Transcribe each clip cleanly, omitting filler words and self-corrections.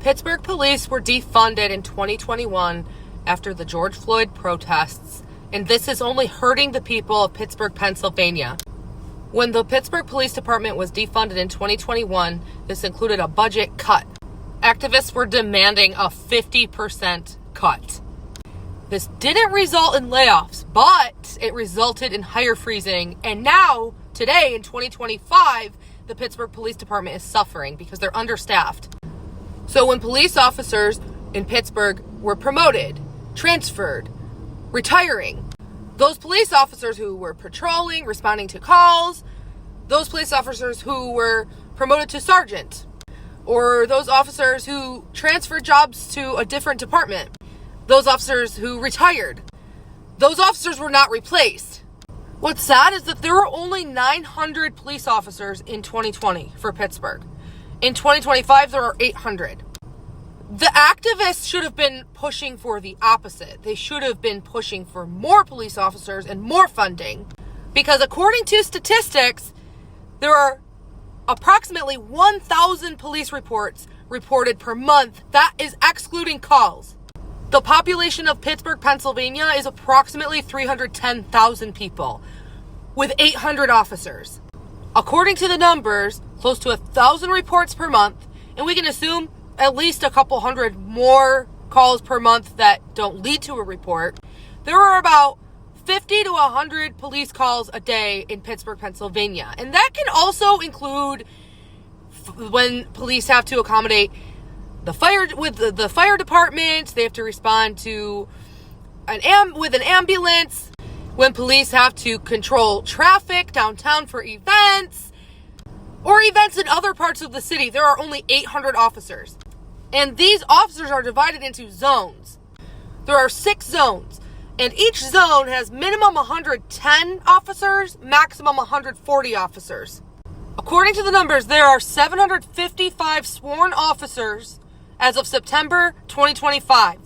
Pittsburgh police were defunded in 2021 after the George Floyd protests, and this is only hurting the people of Pittsburgh, Pennsylvania. When the Pittsburgh Police Department was defunded in 2021, this included a budget cut. Activists were demanding a 50% cut. This didn't result in layoffs, but it resulted in hire freezing, and now, today in 2025, the Pittsburgh Police Department is suffering because they're understaffed. So when police officers in Pittsburgh were promoted, transferred, retiring, those police officers who were patrolling, responding to calls, those police officers who were promoted to sergeant, or those officers who transferred jobs to a different department, those officers who retired, those officers were not replaced. What's sad is that there were only 900 police officers in 2020 for Pittsburgh. In 2025, there are 800. The activists should have been pushing for the opposite. They should have been pushing for more police officers and more funding, because according to statistics, there are approximately 1,000 police reports reported per month. That is excluding calls. The population of Pittsburgh, Pennsylvania is approximately 310,000 people with 800 officers. According to the numbers, close to 1,000 reports per month, and we can assume at least a couple hundred more calls per month that don't lead to a report. There are about 50 to 100 police calls a day in Pittsburgh, Pennsylvania. And that can also include when police have to accommodate the fire department, they have to respond to an ambulance, when police have to control traffic downtown for events, or events in other parts of the city. There are only 800 officers. And these officers are divided into zones. There are 6 zones, and each zone has minimum 110 officers, maximum 140 officers. According to the numbers, there are 755 sworn officers as of September 2025.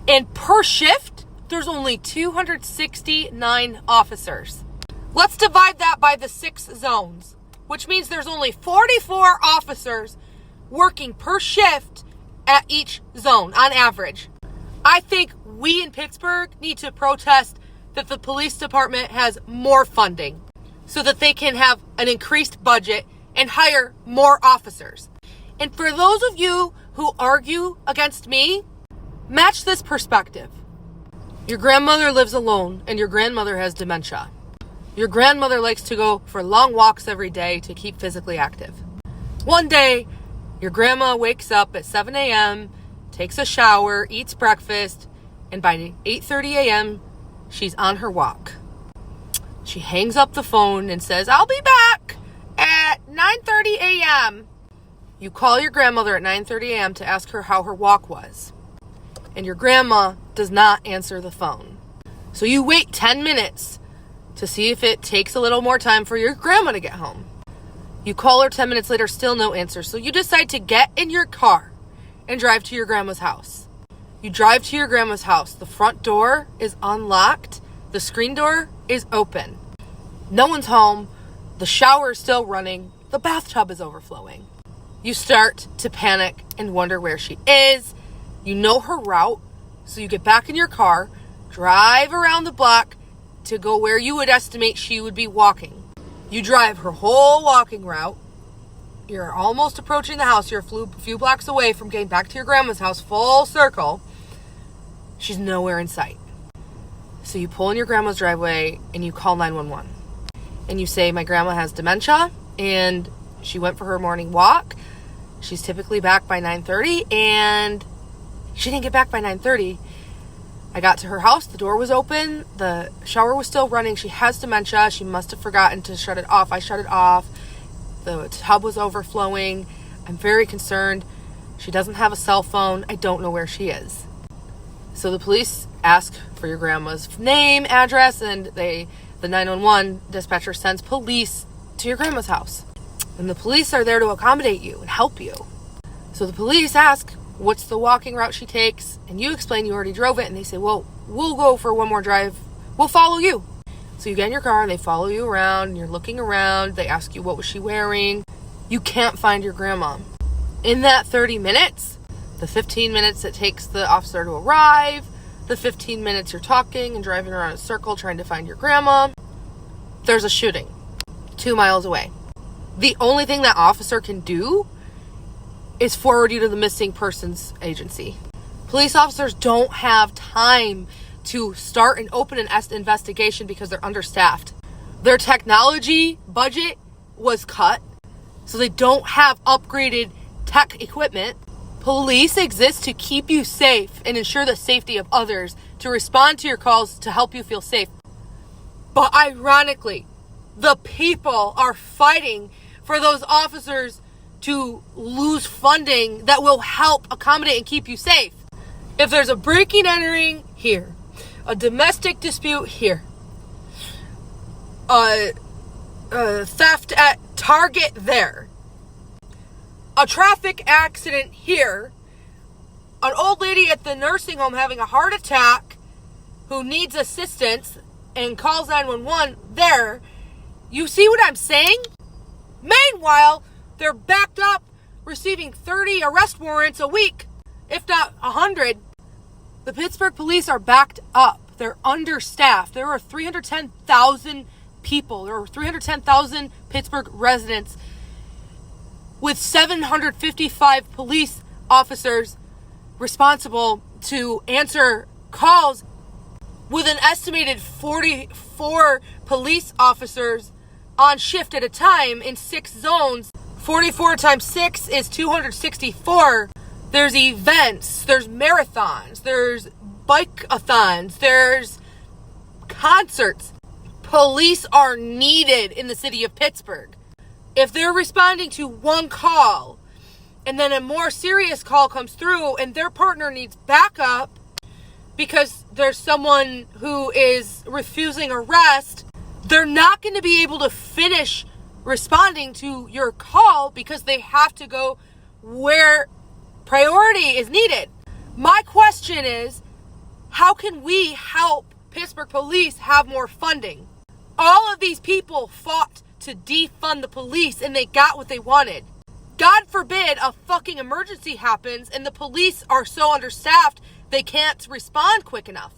And per shift, there's only 269 officers. Let's divide that by the 6 zones, which means there's only 44 officers working per shift at each zone on average. I think we in Pittsburgh need to protest that the police department has more funding so that they can have an increased budget and hire more officers. And for those of you who argue against me, match this perspective. Your grandmother lives alone and your grandmother has dementia. Your grandmother likes to go for long walks every day to keep physically active. One day, your grandma wakes up at 7 a.m., takes a shower, eats breakfast, and by 8:30 a.m., she's on her walk. She hangs up the phone and says, "I'll be back at 9:30 a.m. You call your grandmother at 9:30 a.m. to ask her how her walk was. And your grandma does not answer the phone. So you wait 10 minutes to see if it takes a little more time for your grandma to get home. You call her 10 minutes later, still no answer. So you decide to get in your car and drive to your grandma's house. You drive to your grandma's house. The front door is unlocked. The screen door is open. No one's home. The shower is still running. The bathtub is overflowing. You start to panic and wonder where she is. You know her route. So you get back in your car, drive around the block to go where you would estimate she would be walking. You drive her whole walking route. You're almost approaching the house. You're a few blocks away from getting back to your grandma's house, full circle. She's nowhere in sight. So you pull in your grandma's driveway and you call 911. And you say, "My grandma has dementia and she went for her morning walk. She's typically back by 9:30 and she didn't get back by 9:30. I got to her house. The door was open. The shower was still running. She has dementia. She must have forgotten to shut it off. I shut it off. The tub was overflowing. I'm very concerned. She doesn't have a cell phone. I don't know where she is." So the police ask for your grandma's name, address, and the 911 dispatcher sends police to your grandma's house. And the police are there to accommodate you and help you. So the police ask, "What's the walking route she takes?" And you explain you already drove it. And they say, "Well, we'll go for one more drive. We'll follow you." So you get in your car and they follow you around. And you're looking around. They ask you, what was she wearing? You can't find your grandma. In that 30 minutes, the 15 minutes it takes the officer to arrive, the 15 minutes you're talking and driving around in a circle trying to find your grandma, there's a shooting 2 miles away. The only thing that officer can do is forward you to the missing persons agency. Police officers don't have time to start and open an investigation because they're understaffed. Their technology budget was cut, so they don't have upgraded tech equipment. Police exist to keep you safe and ensure the safety of others, to respond to your calls to help you feel safe. But ironically, the people are fighting for those officers to lose funding that will help accommodate and keep you safe. If there's a breaking entering here, a domestic dispute here, a theft at Target there, a traffic accident here, an old lady at the nursing home having a heart attack who needs assistance and calls 911 there, you see what I'm saying? Meanwhile, they're backed up receiving 30 arrest warrants a week, if not 100. The Pittsburgh police are backed up. They're understaffed. There are 310,000 people. There are 310,000 Pittsburgh residents with 755 police officers responsible to answer calls, with an estimated 44 police officers on shift at a time in 6 zones. 44 times 6 is 264. There's events, there's marathons, there's bike-a-thons, there's concerts. Police are needed in the city of Pittsburgh. If they're responding to one call and then a more serious call comes through and their partner needs backup because there's someone who is refusing arrest, they're not going to be able to finish responding to your call because they have to go where priority is needed. My question is, how can we help Pittsburgh police have more funding? All of these people fought to defund the police and they got what they wanted. God forbid a fucking emergency happens and the police are so understaffed they can't respond quick enough.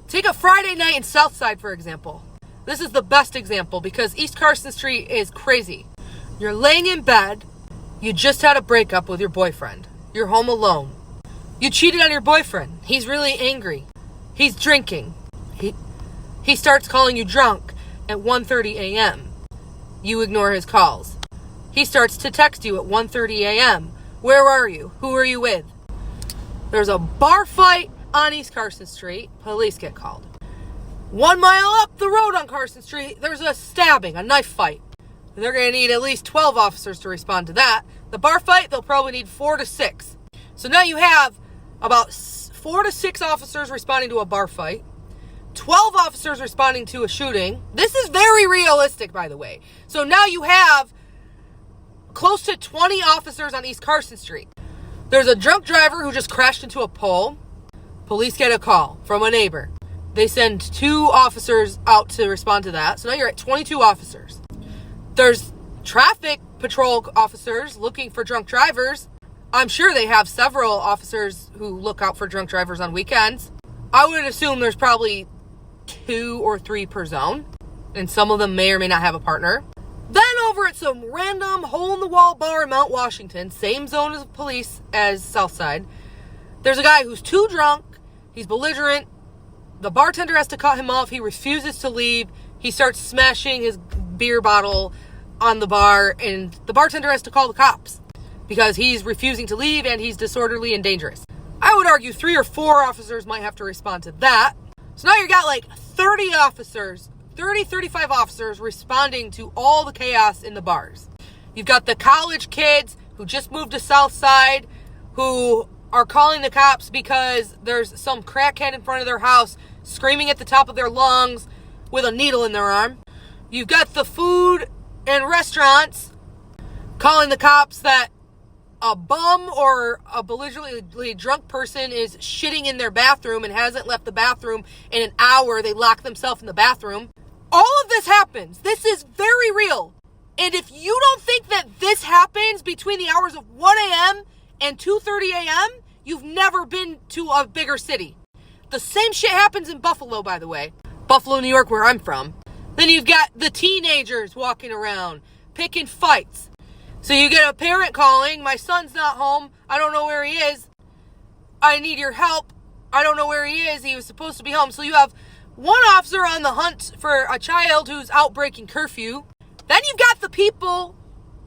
Take a Friday night in Southside, for example. This is the best example because East Carson Street is crazy. You're laying in bed. You just had a breakup with your boyfriend. You're home alone. You cheated on your boyfriend. He's really angry. He's drinking. He starts calling you drunk at 1:30 a.m. You ignore his calls. He starts to text you at 1:30 a.m. Where are you? Who are you with? There's a bar fight on East Carson Street. Police get called. 1 mile up the road on Carson Street, there's a stabbing, a knife fight. They're going to need at least 12 officers to respond to that. The bar fight, they'll probably need 4 to 6. So now you have about 4 to 6 officers responding to a bar fight, 12 officers responding to a shooting. This is very realistic, by the way. So now you have close to 20 officers on East Carson Street. There's a drunk driver who just crashed into a pole. Police get a call from a neighbor. They send 2 officers out to respond to that. So now you're at 22 officers. There's traffic patrol officers looking for drunk drivers. I'm sure they have several officers who look out for drunk drivers on weekends. I would assume there's probably 2 or 3 per zone. And some of them may or may not have a partner. Then over at some random hole-in-the-wall bar in Mount Washington, same zone as police as Southside, there's a guy who's too drunk. He's belligerent. The bartender has to cut him off. He refuses to leave. He starts smashing his beer bottle on the bar, and the bartender has to call the cops because he's refusing to leave and he's disorderly and dangerous. I would argue 3 or 4 officers might have to respond to that. So now you got like 30 officers, 35 officers responding to all the chaos in the bars. You've got the college kids who just moved to Southside who are calling the cops because there's some crackhead in front of their house screaming at the top of their lungs with a needle in their arm. You've got the food and restaurants calling the cops that a bum or a belligerently drunk person is shitting in their bathroom and hasn't left the bathroom in an hour. They lock themselves in the bathroom. All of this happens. This is very real. And if you don't think that this happens between the hours of 1 a.m. and 2:30 a.m., you've never been to a bigger city. The same shit happens in Buffalo, by the way. Buffalo, New York, where I'm from. Then you've got the teenagers walking around, picking fights. So you get a parent calling, my son's not home, I don't know where he is, I need your help, I don't know where he is, he was supposed to be home. So you have one officer on the hunt for a child who's out breaking curfew. Then you've got the people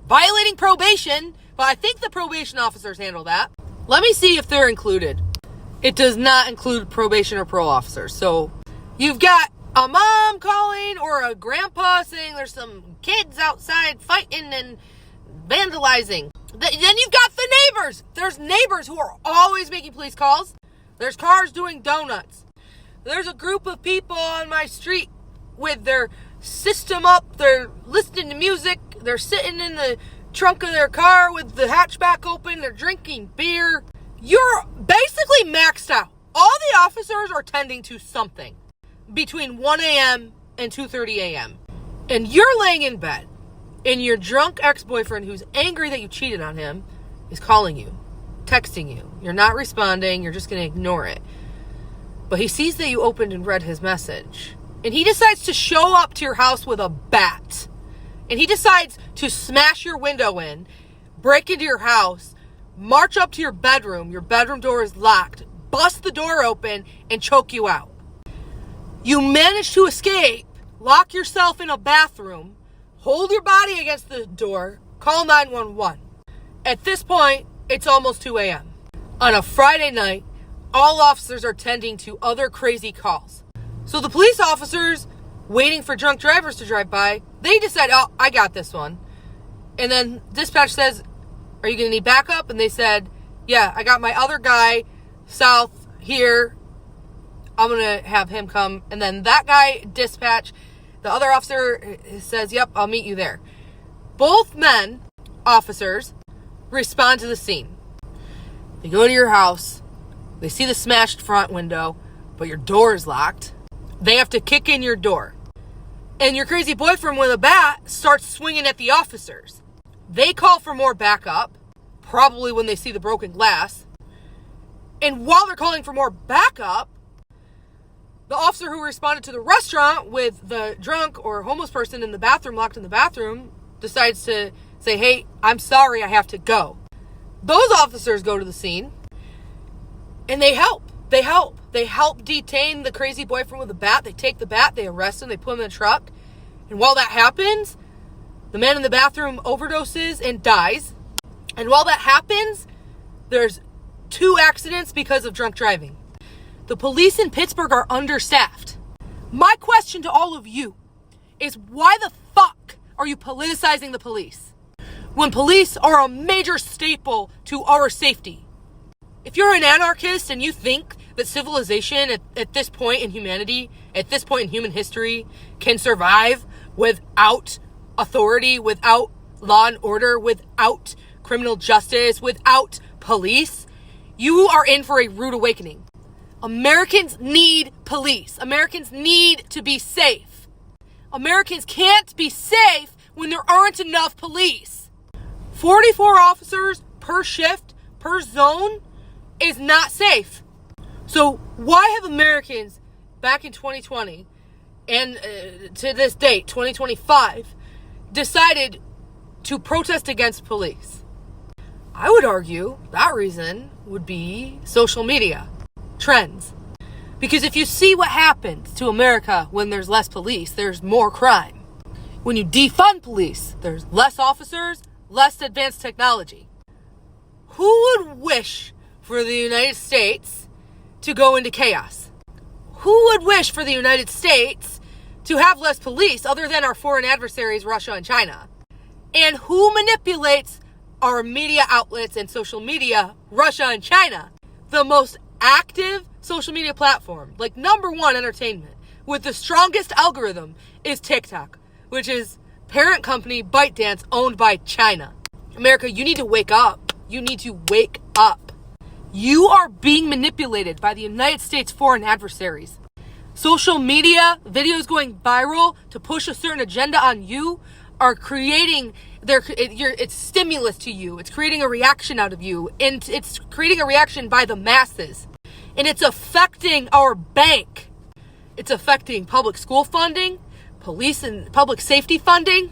violating probation, but I think the probation officers handle that. Let me see if they're included. It does not include probation or parole officers. So you've got a mom calling or a grandpa saying there's some kids outside fighting and vandalizing. Then you've got the neighbors. There's neighbors who are always making police calls. There's cars doing donuts. There's a group of people on my street with their system up. They're listening to music. They're sitting in the trunk of their car with the hatchback open. They're drinking beer. You're basically maxed out. All the officers are tending to something between 1 a.m. and 2:30 a.m. And you're laying in bed, and your drunk ex-boyfriend who's angry that you cheated on him is calling you, texting you. You're not responding. You're just going to ignore it. But he sees that you opened and read his message. And he decides to show up to your house with a bat. And he decides to smash your window in, break into your house, march up to your bedroom door is locked, bust the door open, and choke you out. You manage to escape, lock yourself in a bathroom, hold your body against the door, call 911. At this point, it's almost 2 a.m. On a Friday night, all officers are tending to other crazy calls. So the police officers, waiting for drunk drivers to drive by, they decide, oh, I got this one. And then dispatch says, are you going to need backup? And they said, yeah, I got my other guy south here. I'm going to have him come. And then that guy dispatch, the other officer says, yep, I'll meet you there. Both men, officers, respond to the scene. They go to your house. They see the smashed front window, but your door is locked. They have to kick in your door. And your crazy boyfriend with a bat starts swinging at the officers. They call for more backup, probably when they see the broken glass. And while they're calling for more backup, the officer who responded to the restaurant with the drunk or homeless person in the bathroom, locked in the bathroom, decides to say, hey, I'm sorry, I have to go. Those officers go to the scene and they help. They help detain the crazy boyfriend with the bat. They take the bat, they arrest him, they put him in the truck. And while that happens, the man in the bathroom overdoses and dies. And while that happens, there's 2 accidents because of drunk driving. The police in Pittsburgh are understaffed. My question to all of you is, why the fuck are you politicizing the police when police are a major staple to our safety? If you're an anarchist and you think that civilization at this point in humanity, at this point in human history, can survive without authority, without law and order, without criminal justice, without police, you are in for a rude awakening. Americans need police. Americans need to be safe. Americans can't be safe when there aren't enough police. 44 officers per shift, per zone, is not safe. So why have Americans back in 2020 and to this date, 2025, decided to protest against police? I would argue that reason would be social media, trends. Because if you see what happens to America when there's less police, there's more crime. When you defund police, there's less officers, less advanced technology. Who would wish for the United States to go into chaos? Who would wish for the United States to have less police other than our foreign adversaries, Russia and China? And who manipulates our media outlets and social media, Russia and China? The most active social media platform, like #1 entertainment, with the strongest algorithm is TikTok, which is parent company ByteDance owned by China. America, you need to wake up. You need to wake up. You are being manipulated by the United States foreign adversaries. Social media, videos going viral to push a certain agenda on you are creating it's stimulus to you. It's creating a reaction out of you, and it's creating a reaction by the masses, and it's affecting our bank. It's affecting public school funding, police and public safety funding,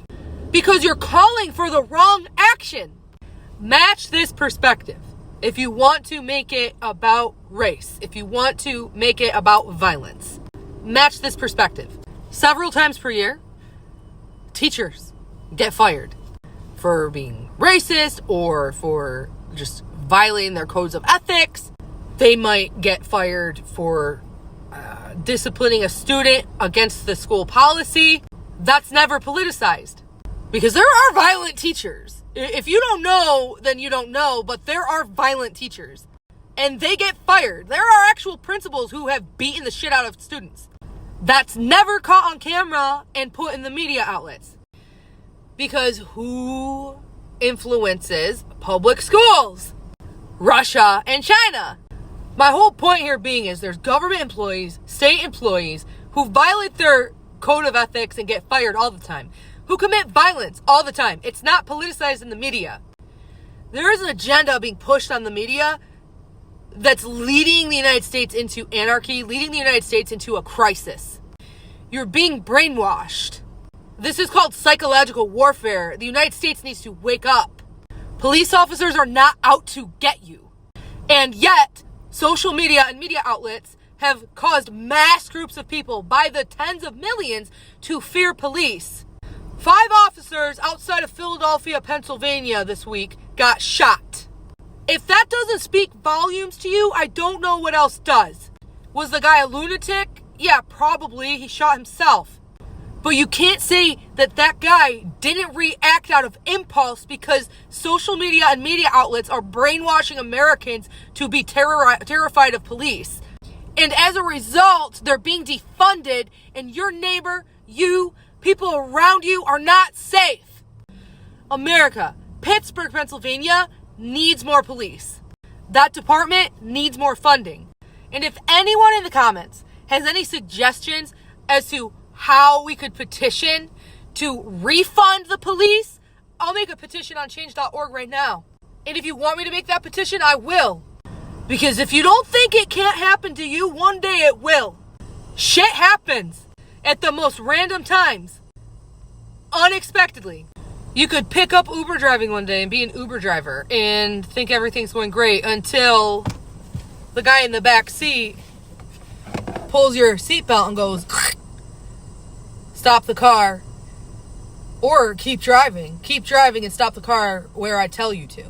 because you're calling for the wrong action. Match this perspective. If you want to make it about race, if you want to make it about violence, match this perspective. Several times per year, teachers get fired for being racist or for just violating their codes of ethics. They might get fired for disciplining a student against the school policy. That's never politicized, because there are violent teachers. If you don't know, then you don't know, but there are violent teachers, and they get fired. There are actual principals who have beaten the shit out of students. That's never caught on camera and put in the media outlets. Because who influences public schools? Russia and China. My whole point here being is there's government employees, state employees, who violate their code of ethics and get fired all the time, who commit violence all the time. It's not politicized in the media. There is an agenda being pushed on the media that's leading the United States into anarchy, leading the United States into a crisis. You're being brainwashed. This is called psychological warfare. The United States needs to wake up. Police officers are not out to get you. And yet, social media and media outlets have caused mass groups of people by the tens of millions to fear police. 5 officers outside of Philadelphia, Pennsylvania this week got shot. If that doesn't speak volumes to you, I don't know what else does. Was the guy a lunatic? Yeah, probably. He shot himself. But you can't say that guy didn't react out of impulse, because social media and media outlets are brainwashing Americans to be terrified of police. And as a result, they're being defunded, and your neighbor, you, people around you are not safe. America, Pittsburgh, Pennsylvania needs more police. That department needs more funding. And if anyone in the comments has any suggestions as to how we could petition to refund the police, I'll make a petition on change.org right now. And if you want me to make that petition, I will. Because if you don't think it can't happen to you, one day it will. Shit happens at the most random times. Unexpectedly. You could pick up Uber driving one day and be an Uber driver and think everything's going great until the guy in the back seat pulls your seatbelt and goes, stop the car, or keep driving and stop the car where I tell you to.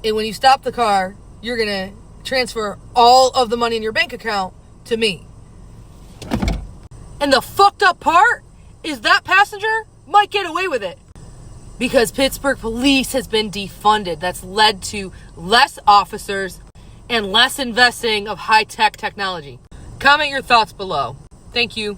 And when you stop the car, you're going to transfer all of the money in your bank account to me. And the fucked up part is that passenger might get away with it, because Pittsburgh police has been defunded. That's led to less officers and less investing of high-tech technology. Comment your thoughts below. Thank you.